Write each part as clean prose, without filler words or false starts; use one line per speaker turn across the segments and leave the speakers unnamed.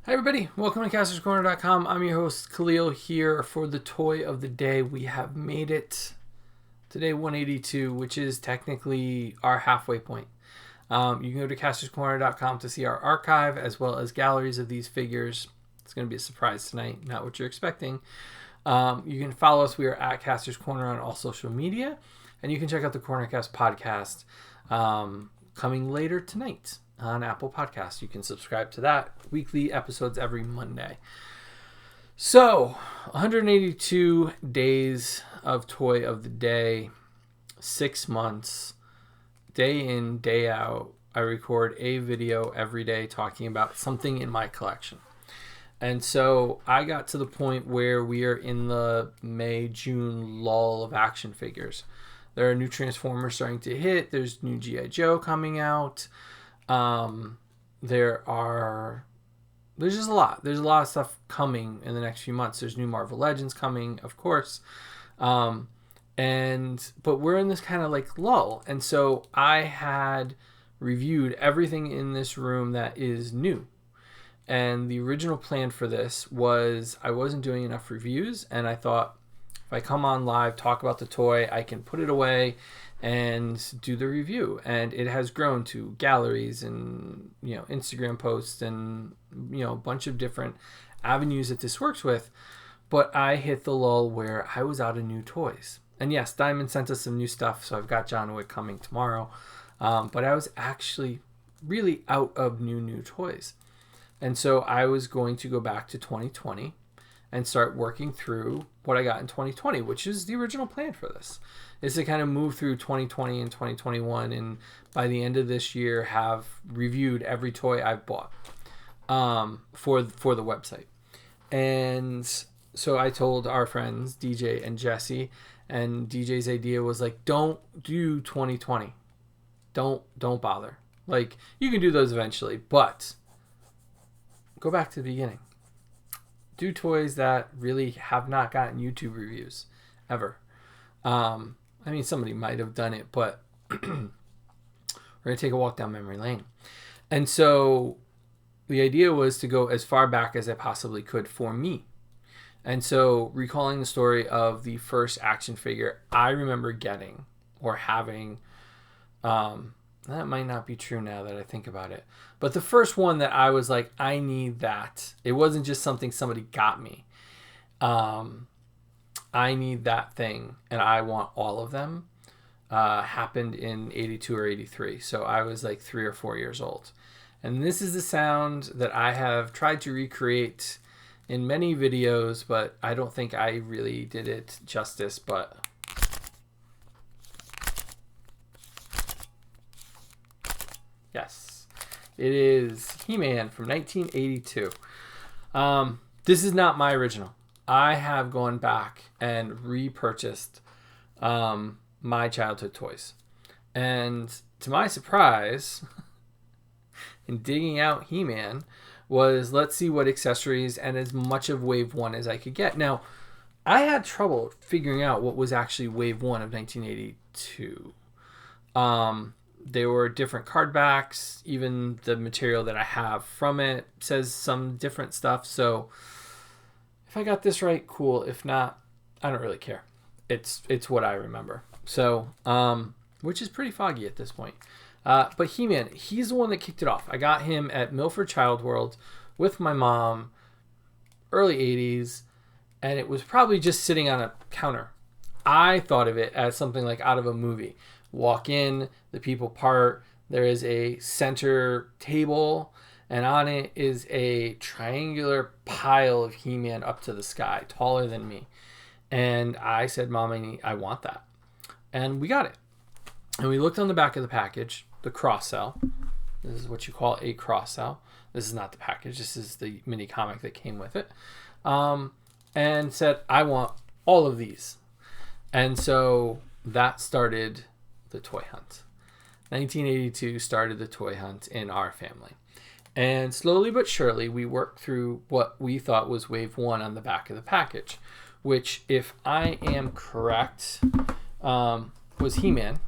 Hi everybody, welcome to Castor'sCorner.com. I'm your host Khalil here for the toy of the day. We have made it today 182, which is technically our halfway point. You can go to Castor'sCorner.com to see our archive as well as galleries of these figures. It's going to be a surprise tonight, not what you're expecting. You can follow us. We are at Castor's Corner on all social media, and you can check out the Cornercast podcast coming later tonight on Apple Podcasts. You can subscribe to that. Weekly episodes every Monday. So, 182 days of toy of the day, 6 months, day in, day out. I record a video every day talking about something in my collection. And so I got to the point where we are in the May, June lull of action figures. There are new Transformers starting to hit. There's new G.I. Joe coming out. There's just a lot. There's a lot of stuff coming in the next few months. There's new Marvel Legends coming, of course. But we're in this kind of like lull. And so I had reviewed everything in this room that is new. And the original plan for this was I wasn't doing enough reviews, and I thought if I come on live, talk about the toy, I can put it away and do the review. And it has grown to galleries and Instagram posts and a bunch of different avenues that this works with. But I hit the lull where I was out of new toys. And yes, Diamond sent us some new stuff, so I've got John Wick coming tomorrow. But I was actually really out of new toys. And so I was going to go back to 2020 and start working through what I got in 2020, which is the original plan for this, is to kind of move through 2020 and 2021, and by the end of this year have reviewed every toy I've bought for the website. And so I told our friends DJ and Jesse, and DJ's idea was like, don't do 2020. Don't bother. Like, you can do those eventually, but go back to the beginning. Do toys that really have not gotten YouTube reviews ever. I mean, somebody might have done it, but we're going to take a walk down memory lane. And so the idea was to go as far back as I possibly could for me. And so recalling the story of the first action figure I remember getting or having, that might not be true now that I think about it. But the first one that I was like, I need that. It wasn't just something somebody got me. I need that thing, and I want all of them. Happened in 82 or 83. So I was like 3 or 4 years old. And this is the sound that I have tried to recreate in many videos, but I don't think I really did it justice. But yes, it is HeMan from 1982. This is not my original. I have gone back and repurchased my childhood toys. And to my surprise, in digging out HeMan, was let's see what accessories and as much of Wave 1 as I could get. Now, I had trouble figuring out what was actually Wave 1 of 1982. There were different card backs. Even the material that I have from it says some different stuff. So if I got this right, cool. If not, I don't really care. It's what I remember. So, which is pretty foggy at this point. But HeMan, he's the one that kicked it off. I got him at Milford Child World with my mom, early 80s, and it was probably just sitting on a counter. I thought of it as something like out of a movie. Walk in, the people part, there is a center table, and on it is a triangular pile of HeMan up to the sky, taller than me. And I said, Mom, I want that. And we got it. And we looked on the back of the package, the cross-sell. This is what you call a cross-sell. This is not the package. This is the mini comic that came with it. And said, I want all of these. And so that started the toy hunt. 1982 started the toy hunt in our family. And slowly but surely, we worked through what we thought was Wave 1 on the back of the package, which, if I am correct, was HeMan,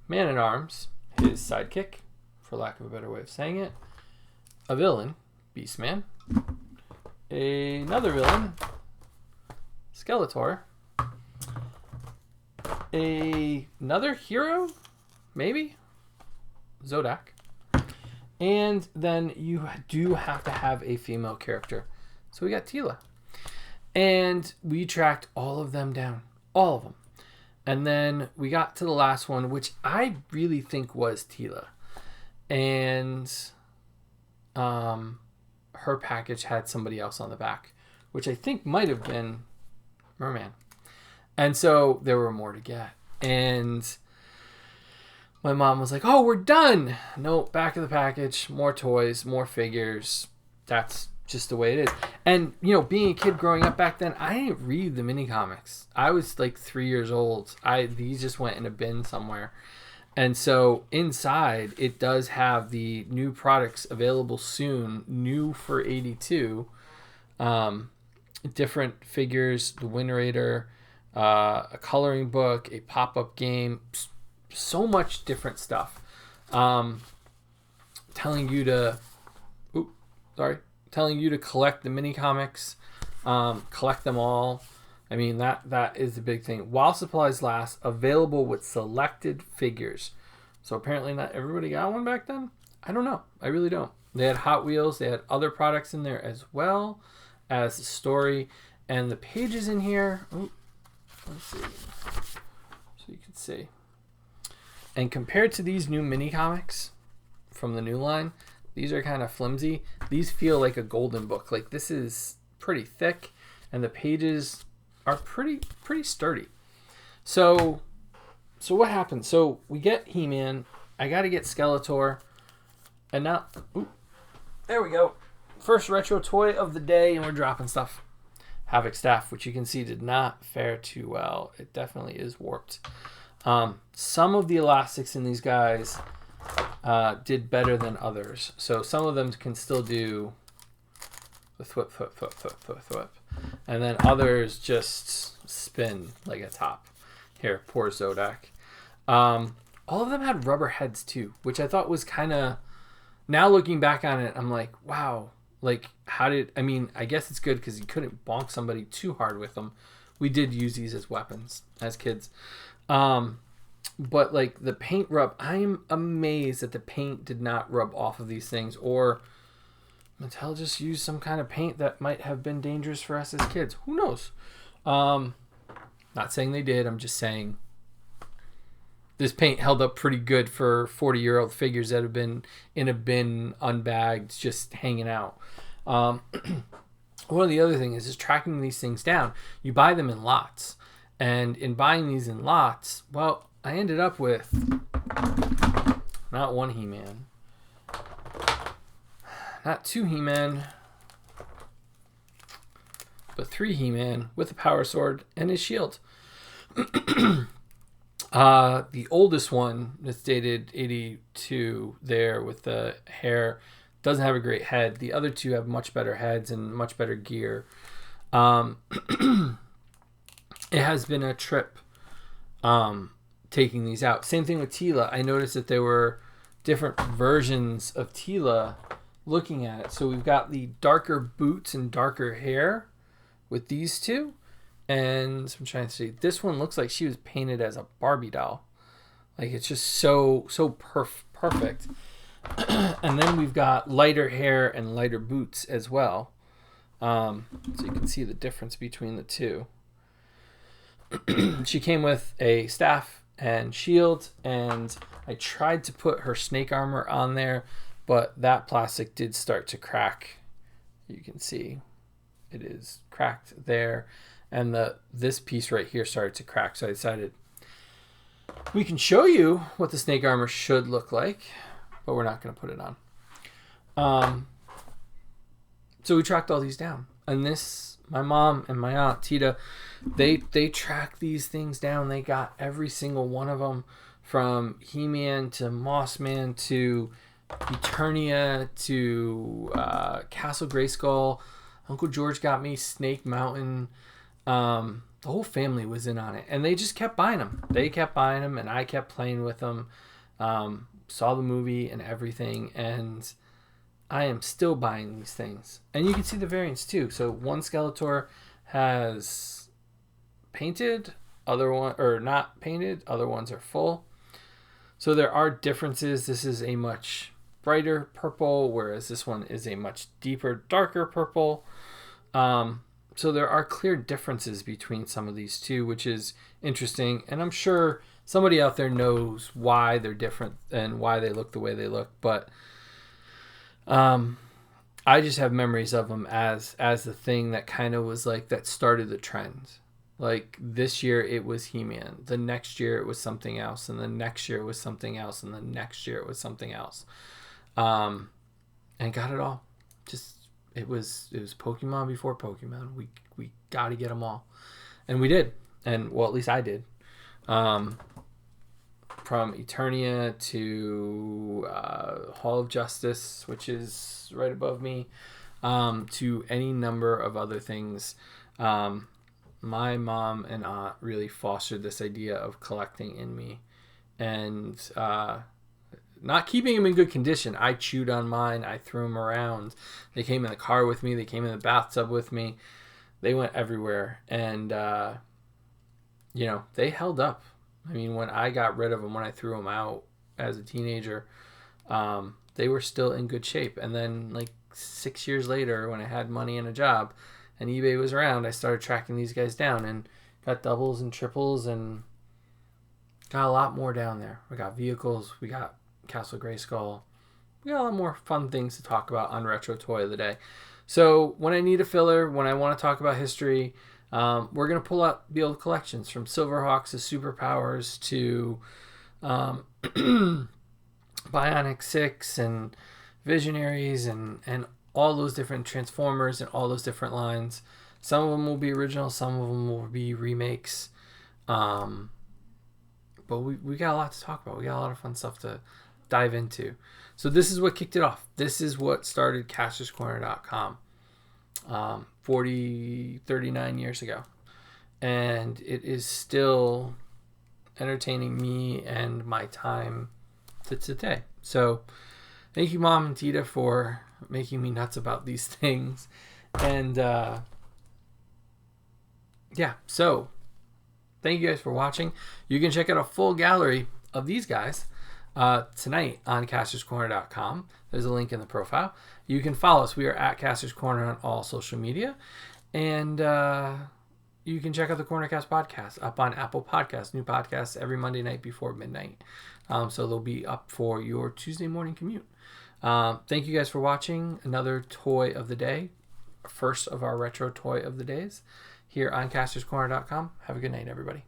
Man-at-Arms, his sidekick, for lack of a better way of saying it, a villain, Beastman, another villain, Skeletor, another hero, maybe, Zodak, and then you do have to have a female character. So we got Teela. And we tracked all of them down. All of them. And then we got to the last one, which I really think was Teela. And her package had somebody else on the back, which I think might have been Merman. And so there were more to get. And my mom was like, oh, we're done. No, back of the package, more toys, more figures. That's just the way it is. And, you know, being a kid growing up back then, I didn't read the mini comics. I was like 3 years old. These just went in a bin somewhere. And so inside, it does have the new products available soon, new for 82. Different figures, the Winrator, a coloring book, a pop-up game, so much different stuff. Telling you to collect the mini comics, collect them all. I mean, that is the big thing. While supplies last, available with selected figures. So apparently not everybody got one back then. I don't know. I really don't. They had Hot Wheels. They had other products in there as well as the story. And the pages in here, let's see. So you can see. And compared to these new mini comics from the new line, these are kind of flimsy. These feel like a golden book. Like, this is pretty thick, and the pages are pretty sturdy. So what happens? So we get He-Man. I got to get Skeletor. And now, there we go. First retro toy of the day, and we're dropping stuff. Havoc Staff, which you can see did not fare too well. It definitely is warped. Some of the elastics in these guys did better than others. So some of them can still do the thwip. And then others just spin like a top. Here, poor Zodak. All of them had rubber heads too, which I thought was kind of... Now looking back on it, I'm like, wow. Like, I guess it's good because you couldn't bonk somebody too hard with them. We did use these as weapons as kids. But like the paint rub, I'm amazed that the paint did not rub off of these things, or Mattel just used some kind of paint that might have been dangerous for us as kids. Who knows? Not saying they did. I'm just saying this paint held up pretty good for 40-year-old figures that have been in a bin, unbagged, just hanging out. One of the other things is tracking these things down. You buy them in lots. And in buying these in lots, well, I ended up with not one He-Man, not two He-Man, but three He-Man with a power sword and his shield. The oldest one that's dated 82 there with the hair doesn't have a great head. The other two have much better heads and much better gear. It has been a trip taking these out. Same thing with Teela. I noticed that there were different versions of Teela looking at it. So we've got the darker boots and darker hair with these two. And I'm trying to see. This one looks like she was painted as a Barbie doll. Like, it's just so perfect. And then we've got lighter hair and lighter boots as well. So you can see the difference between the two. She came with a staff and shield, and I tried to put her snake armor on there, but that plastic did start to crack. You can see it is cracked there, and this piece right here started to crack. So I decided we can show you what the snake armor should look like, but we're not going to put it on. So we tracked all these down, and my mom and my aunt Tita, they tracked these things down. They got every single one of them, from He-Man to Mossman to Eternia to Castle Grayskull. Uncle George got me Snake Mountain. The whole family was in on it, and they just kept buying them. They kept buying them, and I kept playing with them. Saw the movie and everything, and I am still buying these things. And you can see the variants too. So one Skeletor has painted, other one or not painted, other ones are full. So there are differences. This is a much brighter purple, whereas this one is a much deeper, darker purple. So there are clear differences between some of these two, which is interesting. And I'm sure somebody out there knows why they're different and why they look the way they look. But I just have memories of them as the thing that kind of was like that started the trend. Like this year it was HeMan. The next year it was something else, and the next year it was something else, and the next year it was something else. And got it all. Just it was Pokemon before Pokemon. We got to get them all, and we did. And well, at least I did. From Eternia to Hall of Justice, which is right above me, to any number of other things. My mom and aunt really fostered this idea of collecting in me, and not keeping them in good condition. I chewed on mine. I threw them around. They came in the car with me. They came in the bathtub with me. They went everywhere, and they held up. I mean, when I got rid of them, when I threw them out as a teenager, they were still in good shape. And then, like 6 years later, when I had money and a job, and eBay was around, I started tracking these guys down and got doubles and triples and got a lot more down there. We got vehicles, we got Castle Grayskull. We got a lot more fun things to talk about on Retro Toy of the Day. So when I need a filler, when I want to talk about history, we're going to pull out the old collections from Silverhawks to Superpowers to Bionic 6 and Visionaries and all those different Transformers and all those different lines. Some of them will be original, some of them will be remakes. But we got a lot to talk about. We got a lot of fun stuff to dive into. So this is what kicked it off. This is what started Castor'sCorner.com 39 years ago. And it is still entertaining me and my time to today. So thank you, Mom and Tita, for making me nuts about these things. And so thank you guys for watching. You can check out a full gallery of these guys tonight on Castor'sCorner.com. There's a link in the profile. You can follow us. We are at Castor's Corner on all social media. And you can check out the Cornercast podcast up on Apple Podcasts. New podcasts every Monday night before midnight. So they'll be up for your Tuesday morning commute. Thank you guys for watching another toy of the day. First of our retro toy of the days here on Castor'sCorner.com. Have a good night, everybody.